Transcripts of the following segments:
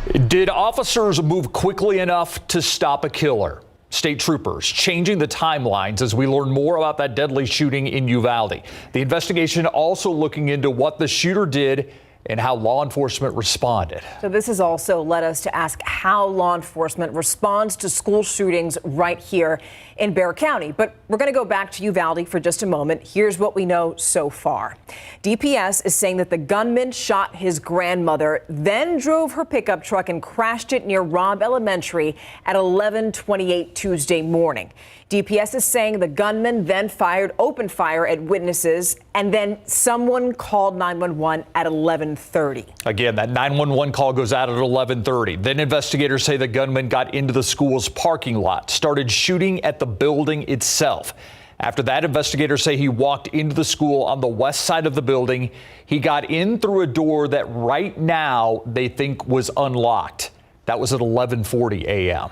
Did officers move quickly enough to stop a killer? State troopers changing the timelines as we learn more about that deadly shooting in Uvalde. The investigation also looking into what the shooter did and how law enforcement responded. So this has also led us to ask how law enforcement responds to school shootings right here in Bexar County. But we're going to go back to Uvalde for just a moment. Here's what we know so far. DPS is saying that the gunman shot his grandmother, then drove her pickup truck and crashed it near Robb Elementary at 11:28 Tuesday morning. DPS is saying the gunman then opened fire at witnesses, and then someone called 911 at 11:30. Again, that 911 call goes out at 11:30. Then investigators say the gunman got into the school's parking lot, started shooting at the building itself. After that, investigators say he walked into the school on the west side of the building. He got in through a door that right now they think was unlocked. That was at 11:40 a.m.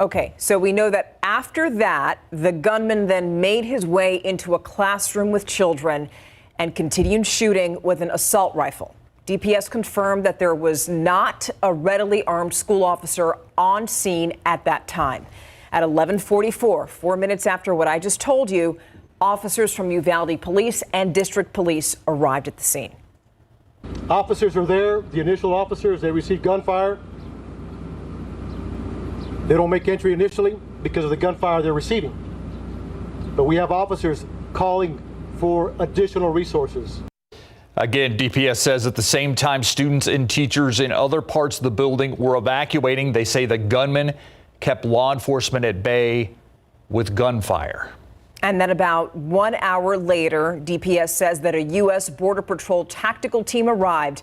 Okay, so we know that after that, the gunman then made his way into a classroom with children and continued shooting with an assault rifle. DPS confirmed that there was not a readily armed school officer on scene at that time. At 11:44, 4 minutes after what I just told you, officers from Uvalde Police and District Police arrived at the scene. Officers are there. The initial officers, they received gunfire. They don't make entry initially because of the gunfire they're receiving. But we have officers calling for additional resources. Again, DPS says at the same time, students and teachers in other parts of the building were evacuating. They say the gunman kept law enforcement at bay with gunfire. And then about 1 hour later, DPS says that a U.S. Border Patrol tactical team arrived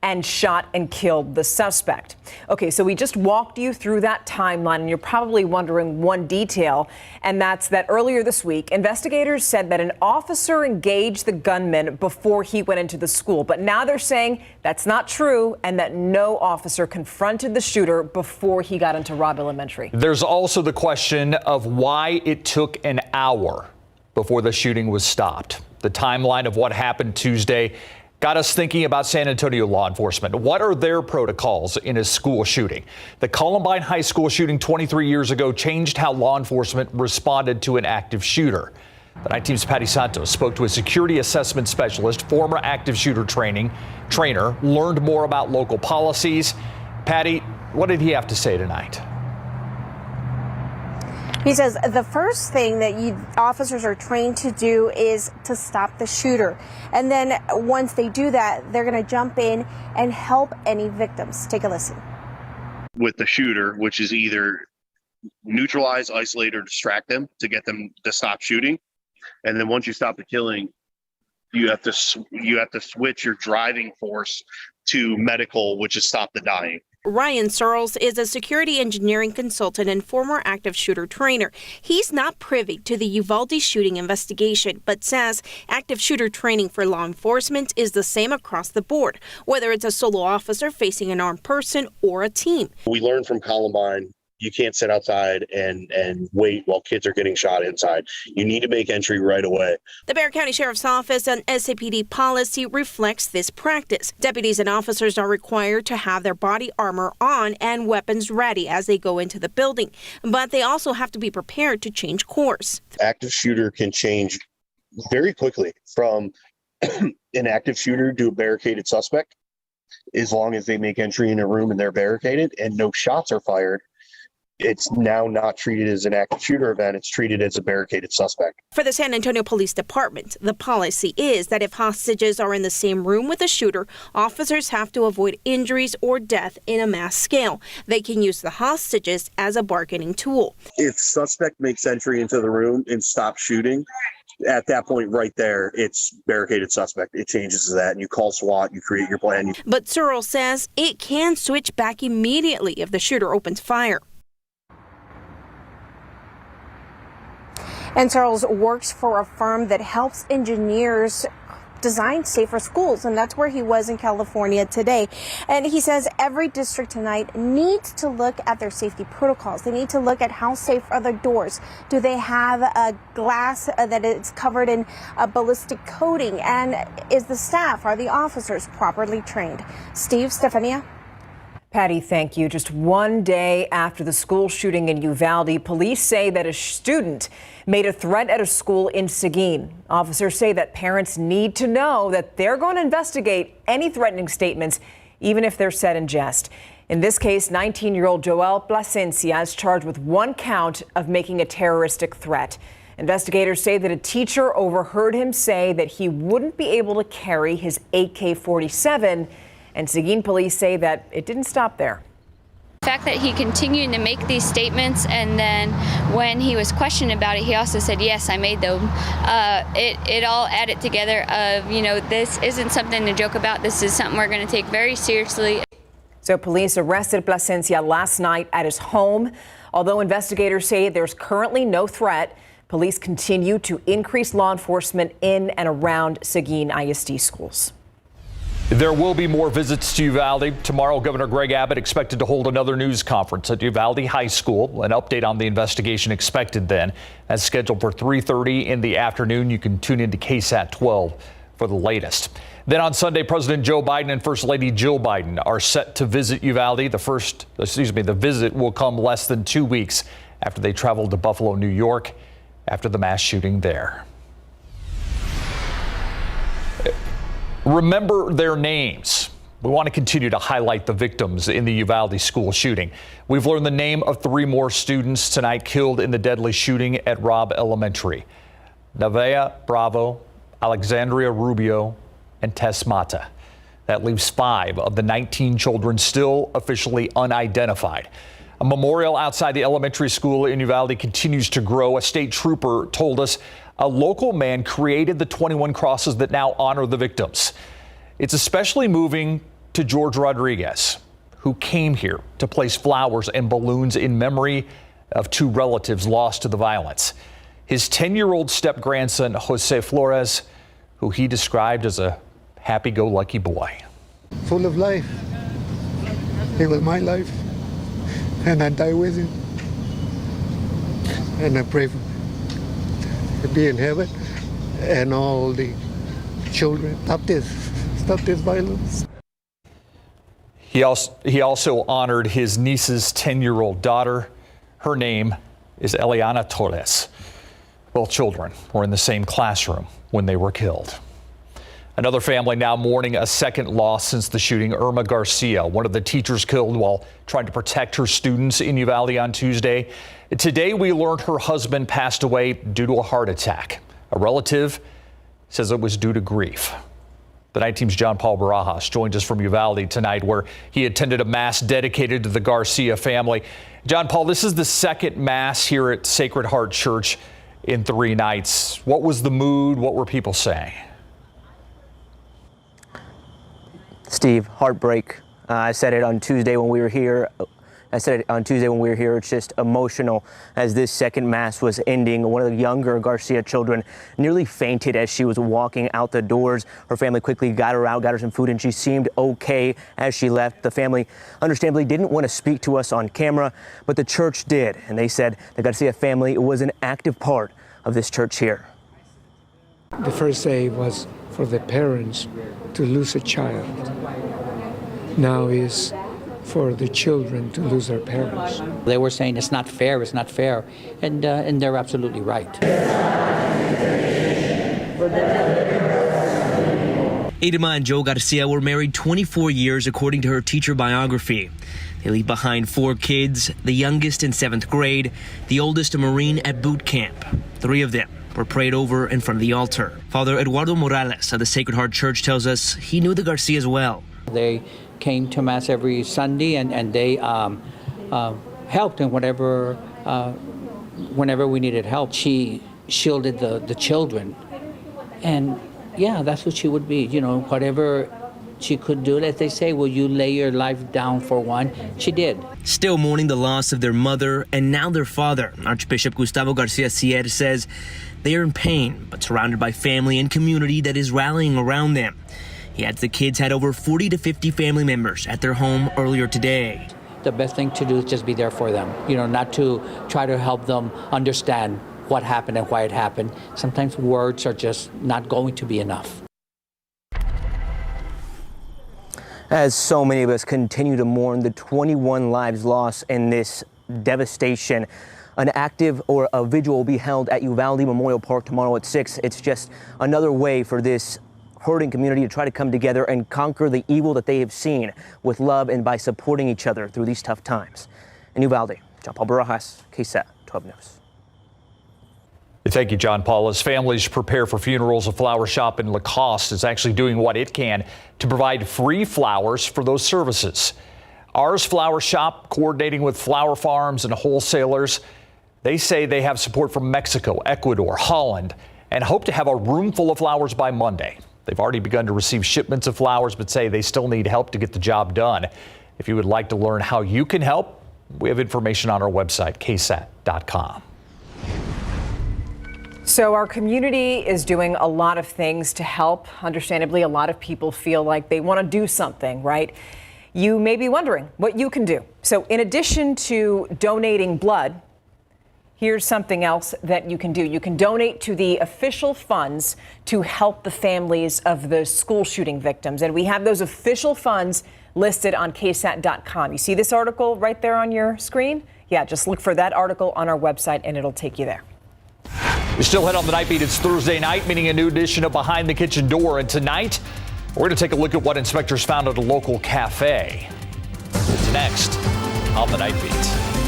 and shot and killed the suspect. Okay, so we just walked you through that timeline, and you're probably wondering one detail, and that's that earlier this week, investigators said that an officer engaged the gunman before he went into the school. But now they're saying that's not true and that no officer confronted the shooter before he got into Robb Elementary. There's also the question of why it took an hour before the shooting was stopped. The timeline of what happened Tuesday got us thinking about San Antonio law enforcement. What are their protocols in a school shooting? The Columbine High School shooting 23 years ago changed how law enforcement responded to an active shooter. The Night Team's Patty Santos spoke to a security assessment specialist, former active shooter trainer, learned more about local policies. Patty, what did he have to say tonight? He says the first thing that officers are trained to do is to stop the shooter. And then once they do that, they're going to jump in and help any victims. Take a listen. With the shooter, which is either neutralize, isolate, or distract them to get them to stop shooting. And then once you stop the killing, you have to switch your driving force to medical, which is stop the dying. Ryan Searles is a security engineering consultant and former active shooter trainer. He's not privy to the Uvalde shooting investigation, but says active shooter training for law enforcement is the same across the board, whether it's a solo officer facing an armed person or a team. We learned from Columbine, you can't sit outside and wait while kids are getting shot inside. You need to make entry right away. The Bexar County Sheriff's Office and SAPD policy reflects this practice. Deputies and officers are required to have their body armor on and weapons ready as they go into the building, but they also have to be prepared to change course. Active shooter can change very quickly from an active shooter to a barricaded suspect, as long as they make entry in a room and they're barricaded and no shots are fired. It's now not treated as an active shooter event. It's treated as a barricaded suspect. For the San Antonio Police Department, the policy is that if hostages are in the same room with a shooter, officers have to avoid injuries or death in a mass scale. They can use the hostages as a bargaining tool. If suspect makes entry into the room and stops shooting, at that point right there, it's barricaded suspect. It changes to that, and you call SWAT, you create your plan. But Searle says it can switch back immediately if the shooter opens fire. And Charles works for a firm that helps engineers design safer schools, and that's where he was in California today. And he says every district tonight needs to look at their safety protocols. They need to look at how safe are the doors. Do they have a glass that is covered in a ballistic coating? And is the staff, are the officers properly trained? Steve, Stefania? Patty, thank you. Just one day after the school shooting in Uvalde, police say that a student made a threat at a school in Seguin. Officers say that parents need to know that they're going to investigate any threatening statements, even if they're said in jest. In this case, 19-year-old Joel Plasencia is charged with one count of making a terroristic threat. Investigators say that a teacher overheard him say that he wouldn't be able to carry his AK-47, and Seguin police say that it didn't stop there. The fact that he continued to make these statements, and then when he was questioned about it, he also said, yes, I made them. It all added together of, this isn't something to joke about. This is something we're going to take very seriously. So police arrested Plasencia last night at his home. Although investigators say there's currently no threat, police continue to increase law enforcement in and around Seguin ISD schools. There will be more visits to Uvalde. Tomorrow, Governor Greg Abbott expected to hold another news conference at Uvalde High School. An update on the investigation expected then. As scheduled for 3:30 in the afternoon. You can tune into KSAT 12 for the latest. Then on Sunday, President Joe Biden and First Lady Jill Biden are set to visit Uvalde. The visit will come less than 2 weeks after they traveled to Buffalo, New York, after the mass shooting there. Remember their names. We want to continue to highlight the victims in the Uvalde school shooting. We've learned the name of 3 more students tonight killed in the deadly shooting at Robb Elementary. Nevaeh Bravo, Alexandria Rubio, and Tess Mata. That leaves 5 of the 19 children still officially unidentified. A memorial outside the elementary school in Uvalde continues to grow. A state trooper told us a local man created the 21 crosses that now honor the victims. It's especially moving to George Rodriguez, who came here to place flowers and balloons in memory of 2 relatives lost to the violence. His 10-year-old step-grandson, Jose Flores, who he described as a happy-go-lucky boy. Full of life. It was my life, and I die with him. And I pray for to be in heaven, and all the children. Stop this violence. He also honored his niece's 10-year-old daughter. Her name is Eliana Torres. Both children were in the same classroom when they were killed. Another family now mourning a second loss since the shooting. Irma Garcia, one of the teachers killed while trying to protect her students in Uvalde on Tuesday. Today, we learned her husband passed away due to a heart attack. A relative says it was due to grief. The Night Team's John Paul Barajas joins us from Uvalde tonight, where he attended a mass dedicated to the Garcia family. John Paul, this is the second mass here at Sacred Heart Church in 3 nights. What was the mood? What were people saying? Steve, heartbreak. I said it on Tuesday when we were here. It's just emotional as this second mass was ending. One of the younger Garcia children nearly fainted as she was walking out the doors. Her family quickly got her out, got her some food, and she seemed okay as she left. The family understandably didn't want to speak to us on camera, but the church did. And they said the Garcia family was an active part of this church here. The first day was for the parents to lose a child. Now is for the children to lose their parents. They were saying it's not fair, and they're absolutely right. Edema and Joe Garcia were married 24 years, according to her teacher biography. They leave behind 4 kids, the youngest in 7th grade, the oldest a Marine at boot camp. 3 of them were prayed over in front of the altar. Father Eduardo Morales of the Sacred Heart Church tells us he knew the Garcias well. They came to Mass every Sunday, and they helped in whenever we needed help. She shielded the children, and yeah, that's what she would be. Whatever she could do, as they say, will you lay your life down for one? She did. Still mourning the loss of their mother and now their father, Archbishop Gustavo Garcia Sier says they are in pain, but surrounded by family and community that is rallying around them. He adds the kids had over 40 to 50 family members at their home earlier today. The best thing to do is just be there for them, not to try to help them understand what happened and why it happened. Sometimes words are just not going to be enough. As so many of us continue to mourn the 21 lives lost in this devastation. An active or a vigil will be held at Uvalde Memorial Park tomorrow at 6. It's just another way for this hurting community to try to come together and conquer the evil that they have seen with love and by supporting each other through these tough times. In Uvalde, John Paul Barajas, KSAT 12 News. Thank you, John Paul. As families prepare for funerals, a flower shop in Lacoste is actually doing what it can to provide free flowers for those services. Ours Flower Shop, coordinating with flower farms and wholesalers. They say they have support from Mexico, Ecuador, Holland, and hope to have a room full of flowers by Monday. They've already begun to receive shipments of flowers, but say they still need help to get the job done. If you would like to learn how you can help, we have information on our website, KSAT.com. So our community is doing a lot of things to help. Understandably, a lot of people feel like they want to do something, right? You may be wondering what you can do. So in addition to donating blood, here's something else that you can do. You can donate to the official funds to help the families of the school shooting victims. And we have those official funds listed on KSAT.com. You see this article right there on your screen? Yeah, just look for that article on our website and it'll take you there. You're still ahead on the Nightbeat. It's Thursday night, meaning a new edition of Behind the Kitchen Door. And tonight, we're going to take a look at what inspectors found at a local cafe. It's next on the Nightbeat.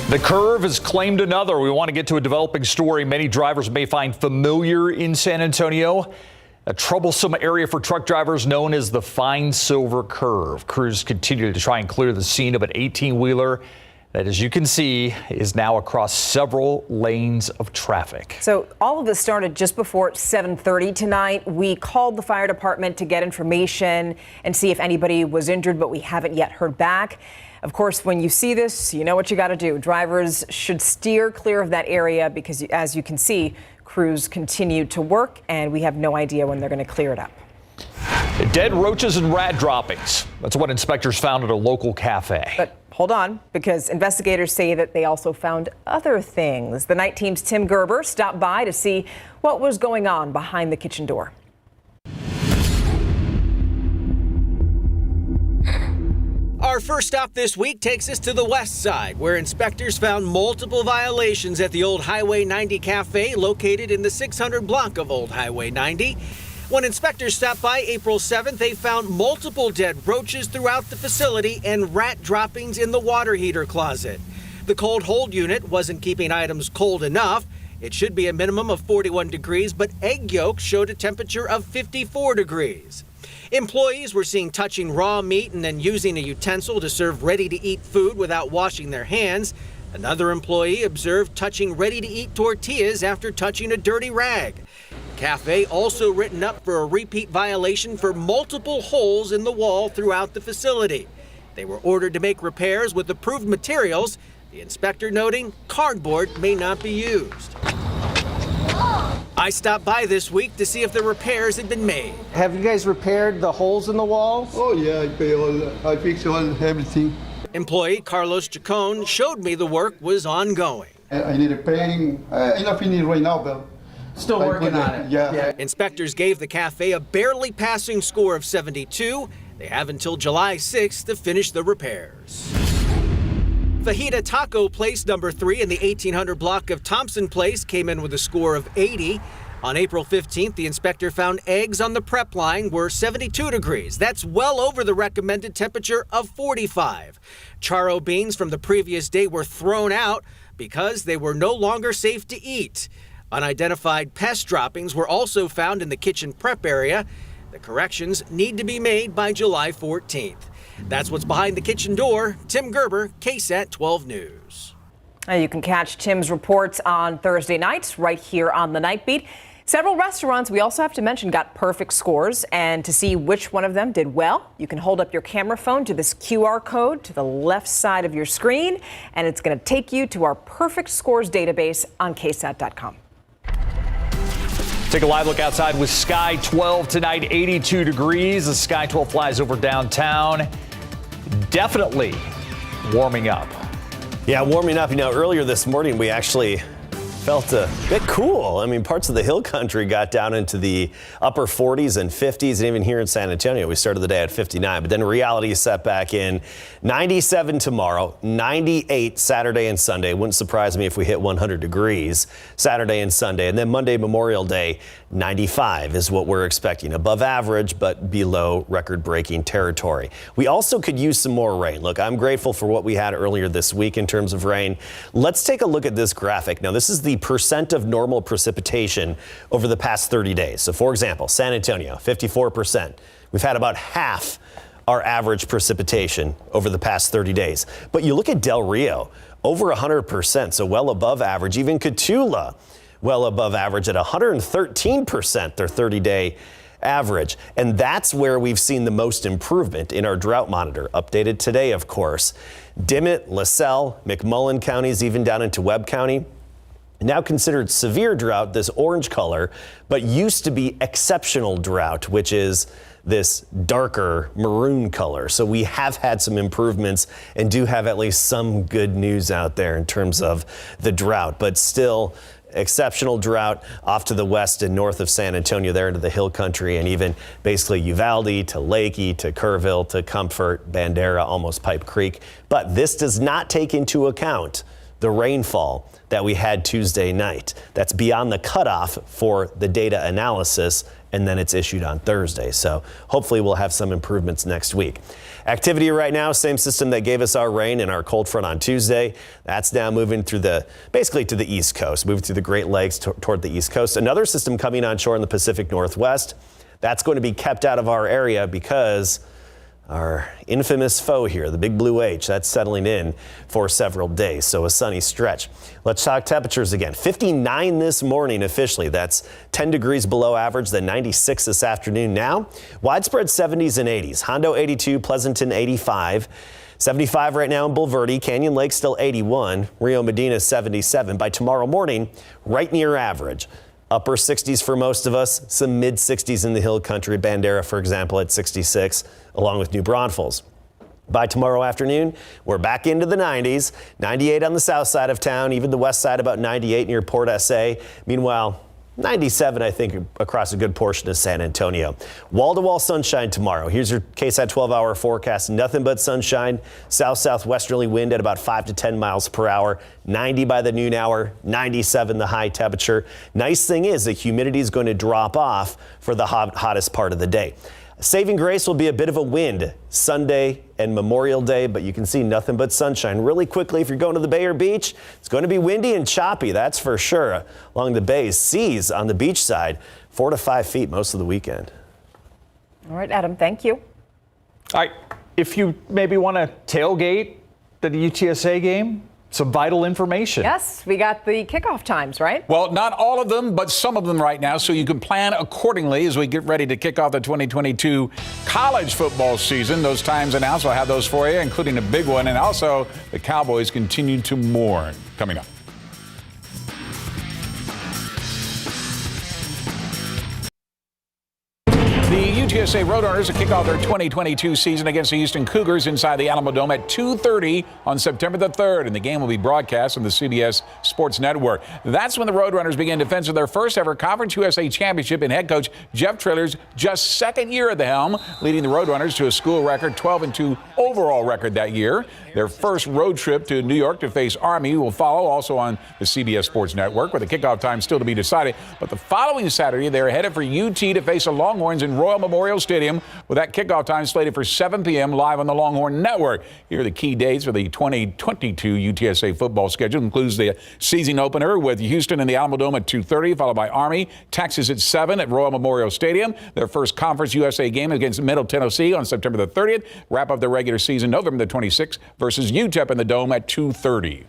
The Curve has claimed another. We want to get to a developing story many drivers may find familiar in San Antonio. A troublesome area for truck drivers known as the Fine Silver Curve. Crews continue to try and clear the scene of an 18-wheeler that, as you can see, is now across several lanes of traffic. So all of this started just before 7:30 tonight. We called the fire department to get information and see if anybody was injured, but we haven't yet heard back. Of course, when you see this, you know what you got to do. Drivers should steer clear of that area because, as you can see, crews continue to work and we have no idea when they're going to clear it up. Dead roaches and rat droppings. That's what inspectors found at a local cafe. But hold on, because investigators say that they also found other things. The night team's Tim Gerber stopped by to see what was going on behind the kitchen door. Our first stop this week takes us to the west side, where inspectors found multiple violations at the Old Highway 90 Cafe located in the 600 block of Old Highway 90. When inspectors stopped by April 7th, they found multiple dead roaches throughout the facility and rat droppings in the water heater closet. The cold hold unit wasn't keeping items cold enough. It should be a minimum of 41 degrees, but egg yolks showed a temperature of 54 degrees. Employees were seen touching raw meat and then using a utensil to serve ready-to-eat food without washing their hands. Another employee observed touching ready-to-eat tortillas after touching a dirty rag. Cafe also written up for a repeat violation for multiple holes in the wall throughout the facility. They were ordered to make repairs with approved materials, the inspector noting cardboard may not be used. I stopped by this week to see if the repairs had been made. Have you guys repaired the holes in the walls? Oh yeah, I fix everything. Employee Carlos Chacon showed me the work was ongoing. I need a painting. I'm not finished right now, but still working on it. Yeah. Inspectors gave the cafe a barely passing score of 72. They have until July 6th to finish the repairs. Fajita Taco Place number 3 in the 1800 block of Thompson Place came in with a score of 80. On April 15th, the inspector found eggs on the prep line were 72 degrees. That's well over the recommended temperature of 45. Charro beans from the previous day were thrown out because they were no longer safe to eat. Unidentified pest droppings were also found in the kitchen prep area. The corrections need to be made by July 14th. That's what's behind the kitchen door. Tim Gerber, KSAT 12 News. You can catch Tim's reports on Thursday nights right here on the Nightbeat. Several restaurants, we also have to mention, got perfect scores. And to see which one of them did well, you can hold up your camera phone to this QR code to the left side of your screen, and it's going to take you to our perfect scores database on KSAT.com. Take a live look outside with Sky 12 tonight, 82 degrees. The Sky 12 flies over downtown. Definitely warming up. Yeah, warming up. You know, earlier this morning we actually felt a bit cool. I mean, parts of the hill country got down into the upper 40s and 50s, and even here in San Antonio, we started the day at 59. But then reality set back in. 97 tomorrow, 98 Saturday and Sunday. Wouldn't surprise me if we hit 100 degrees Saturday and Sunday. And then Monday, Memorial Day, 95 is what we're expecting. Above average, but below record-breaking territory. We also could use some more rain. Look, I'm grateful for what we had earlier this week in terms of rain. Let's take a look at this graphic. Now, this is the percent of normal precipitation over the past 30 days. So, for example, San Antonio, 54%. We've had about half our average precipitation over the past 30 days. But you look at Del Rio, over 100%, so well above average. Even Cotulla, well above average at 113%, their 30-day average. And that's where we've seen the most improvement in our drought monitor, updated today, of course. Dimmitt, LaSalle, McMullen counties, even down into Webb County, now considered severe drought, this orange color, but used to be exceptional drought, which is this darker maroon color. So we have had some improvements and do have at least some good news out there in terms of the drought, but still exceptional drought off to the west and north of San Antonio, there into the hill country, and even basically Uvalde to Lakey to Kerrville to Comfort, Bandera, almost Pipe Creek. But this does not take into account the rainfall that we had Tuesday night. That's beyond the cutoff for the data analysis, and then it's issued on Thursday. So hopefully we'll have some improvements next week. Activity right now, same system that gave us our rain and our cold front on Tuesday. That's now moving through basically to the East Coast, moving through the Great Lakes toward the East Coast. Another system coming on shore in the Pacific Northwest. That's going to be kept out of our area because our infamous foe here, the big blue H, that's settling in for several days, so a sunny stretch. Let's talk temperatures again. 59 this morning officially. That's 10 degrees below average, then 96 this afternoon. Now, widespread 70s and 80s. Hondo 82, Pleasanton 85. 75 right now in Bulverde. Canyon Lake still 81. Rio Medina 77. By tomorrow morning, right near average. Upper 60s for most of us, some mid 60s in the hill country. Bandera, for example, at 66, along with New Braunfels. By tomorrow afternoon, we're back into the 90s, 98 on the south side of town, even the west side about 98 near Port SA. Meanwhile, 97, I think, across a good portion of San Antonio. Wall-to-wall sunshine tomorrow. Here's your KSAT 12-hour forecast. Nothing but sunshine. South-southwesterly wind at about 5 to 10 miles per hour. 90 by the noon hour. 97 the high temperature. Nice thing is the humidity is going to drop off for the hottest part of the day. Saving grace will be a bit of a wind Sunday and Memorial Day, but you can see nothing but sunshine. Really quickly, if you're going to the Bay or beach, it's going to be windy and choppy, that's for sure. Along the bays, seas on the beach side, 4 to 5 feet most of the weekend. All right, Adam, thank you. All right, if you maybe want to tailgate the UTSA game, some vital information. Yes, we got the kickoff times, right? Well, not all of them, but some of them right now, so you can plan accordingly as we get ready to kick off the 2022 college football season. Those times announced, we'll have those for you, including a big one, and also the Cowboys continue to mourn. Coming up. The UTSA Roadrunners will kick off their 2022 season against the Houston Cougars inside the Alamo Dome at 2:30 on September the 3rd, and the game will be broadcast on the CBS Sports Network. That's when the Roadrunners begin defense of their first ever Conference USA championship, and head coach Jeff Triller's just second year at the helm, leading the Roadrunners to a school record 12-2 overall record that year. Their first road trip to New York to face Army will follow, also on the CBS Sports Network, with the kickoff time still to be decided. But the following Saturday, they're headed for UT to face the Longhorns in Royal Memorial Stadium, with that kickoff time slated for 7 p.m. live on the Longhorn Network. Here are the key dates for the 2022 UTSA football schedule. It includes the season opener with Houston in the Alamo Dome at 2:30, followed by Army, Texas at 7 at Royal Memorial Stadium. Their first Conference USA game against Middle Tennessee on September the 30th. Wrap up the regular season November the 26th versus UTEP in the Dome at 2:30.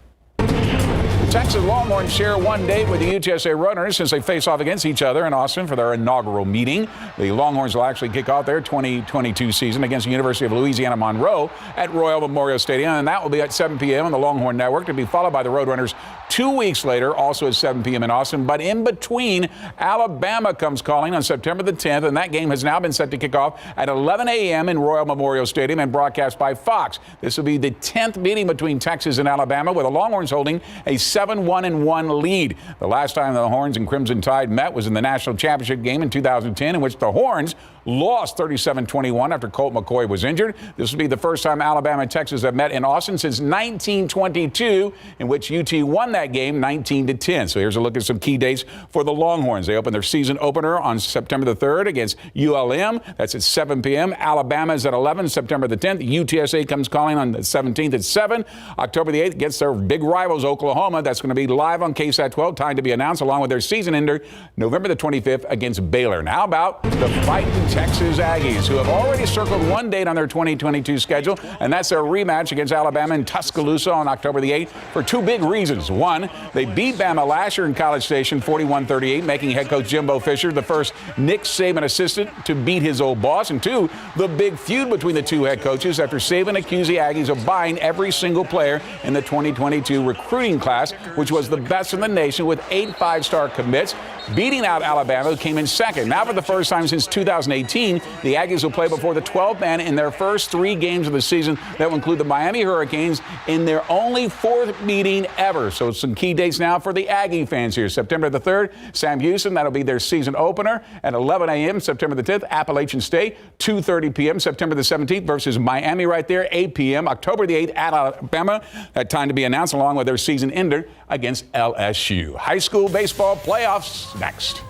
Texas Longhorns share one date with the UTSA Runners since they face off against each other in Austin for their inaugural meeting. The Longhorns will actually kick off their 2022 season against the University of Louisiana Monroe at Royal Memorial Stadium, and that will be at 7 p.m. on the Longhorn Network, to be followed by the Roadrunners' 2 weeks later, also at 7 p.m. in Austin. But in between, Alabama comes calling on September the 10th, and that game has now been set to kick off at 11 a.m. in Royal Memorial Stadium and broadcast by Fox. This will be the 10th meeting between Texas and Alabama, with the Longhorns holding a 7-1-1 lead. The last time the Horns and Crimson Tide met was in the national championship game in 2010, in which the Horns lost 37-21 after Colt McCoy was injured. This will be the first time Alabama and Texas have met in Austin since 1922, in which UT won that game 19-10. So here's a look at some key dates for the Longhorns. They open their season opener on September the 3rd against ULM. That's at 7 p.m. Alabama is at 11, September the 10th. UTSA comes calling on the 17th at 7. October the 8th gets their big rivals, Oklahoma. That's going to be live on KSAT 12, time to be announced, along with their season ender, November the 25th against Baylor. Now about the fighting Texas Aggies, who have already circled one date on their 2022 schedule, and that's their rematch against Alabama in Tuscaloosa on October the 8th for two big reasons. One, they beat Bama last year in College Station 41-38, making head coach Jimbo Fisher the first Nick Saban assistant to beat his old boss. And two, the big feud between the two head coaches after Saban accused the Aggies of buying every single player in the 2022 recruiting class, which was the best in the nation with 8 5-star commits, beating out Alabama, who came in second. Now, for the first time since 2018, the Aggies will play before the 12th man in their first 3 games of the season. That will include the Miami Hurricanes in their only 4th meeting ever. So some key dates now for the Aggie fans here. September the 3rd, Sam Houston. That'll be their season opener at 11 a.m. September the 10th, Appalachian State, 2:30 p.m. September the 17th versus Miami right there, 8 p.m. October the 8th at Alabama. That time to be announced, along with their season ender against LSU. High school baseball playoffs next.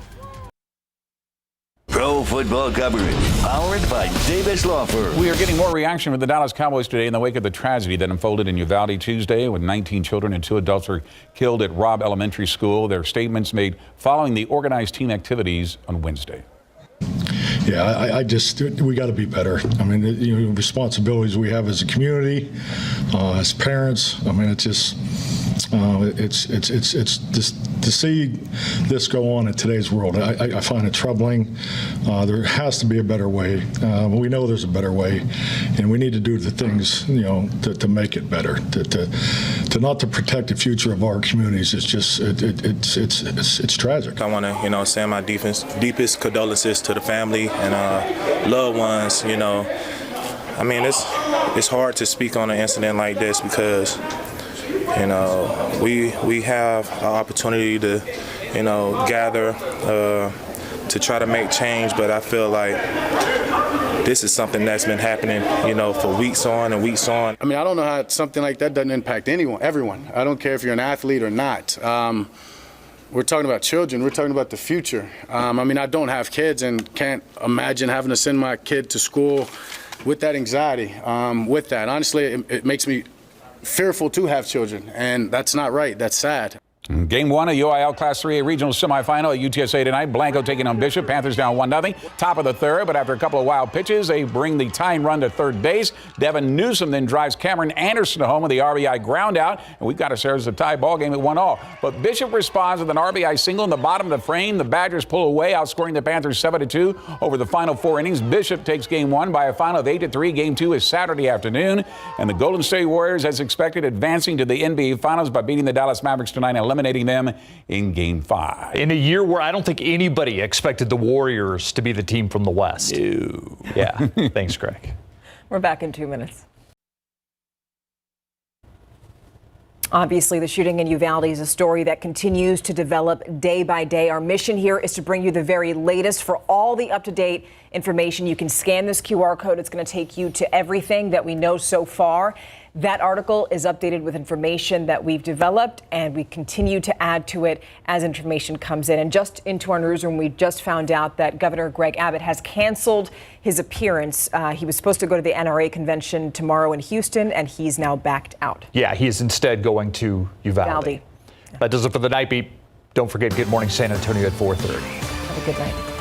Pro football coverage, powered by Davis Law Firm. We are getting more reaction from the Dallas Cowboys today in the wake of the tragedy that unfolded in Uvalde Tuesday, when 19 children and 2 adults were killed at Robb Elementary School. Their statements made following the organized team activities on Wednesday. Yeah, I just, we got to be better. I mean, responsibilities we have as a community, as parents. I mean, it's just, it's just to see this go on in today's world. I find it troubling. There has to be a better way. We know there's a better way, and we need to do the things, to make it better. To not to protect the future of our communities. It's just, it's tragic. I want to, send my deepest condolences to the family and loved ones. I mean, it's hard to speak on an incident like this because, we have an opportunity to, gather to try to make change, but I feel like this is something that's been happening, for weeks on and weeks on. I mean, I don't know how something like that doesn't impact everyone. I don't care if you're an athlete or not. We're talking about children. We're talking about the future. I mean, I don't have kids and can't imagine having to send my kid to school with that anxiety. With that, honestly, it makes me fearful to have children, and that's not right. That's sad. Game 1 of UIL Class 3A regional semifinal at UTSA tonight. Blanco taking on Bishop. Panthers down 1-0. Top of the 3rd, but after a couple of wild pitches, they bring the tying run to third base. Devin Newsom then drives Cameron Anderson home with the RBI ground out, and we've got us there as a tie ball game at 1-1. But Bishop responds with an RBI single in the bottom of the frame. The Badgers pull away, outscoring the Panthers 7-2 over the final 4 innings. Bishop takes Game 1 by a final of 8-3. Game 2 is Saturday afternoon, and the Golden State Warriors, as expected, advancing to the NBA Finals by beating the Dallas Mavericks tonight and eliminating them in Game 5. In a year where I don't think anybody expected the Warriors to be the team from the West. Ew. Yeah. Thanks, Greg. We're back in 2 minutes. Obviously, the shooting in Uvalde is a story that continues to develop day by day. Our mission here is to bring you the very latest. For all the up-to-date information, you can scan this QR code. It's going to take you to everything that we know so far. That article is updated with information that we've developed, and we continue to add to it as information comes in. And just into our newsroom, we just found out that Governor Greg Abbott has canceled his appearance. He was supposed to go to the NRA convention tomorrow in Houston, and he's now backed out. Yeah, he is instead going to Uvalde. That does it for the Nightbeat. Don't forget Good Morning San Antonio at 4:30. Have a good night.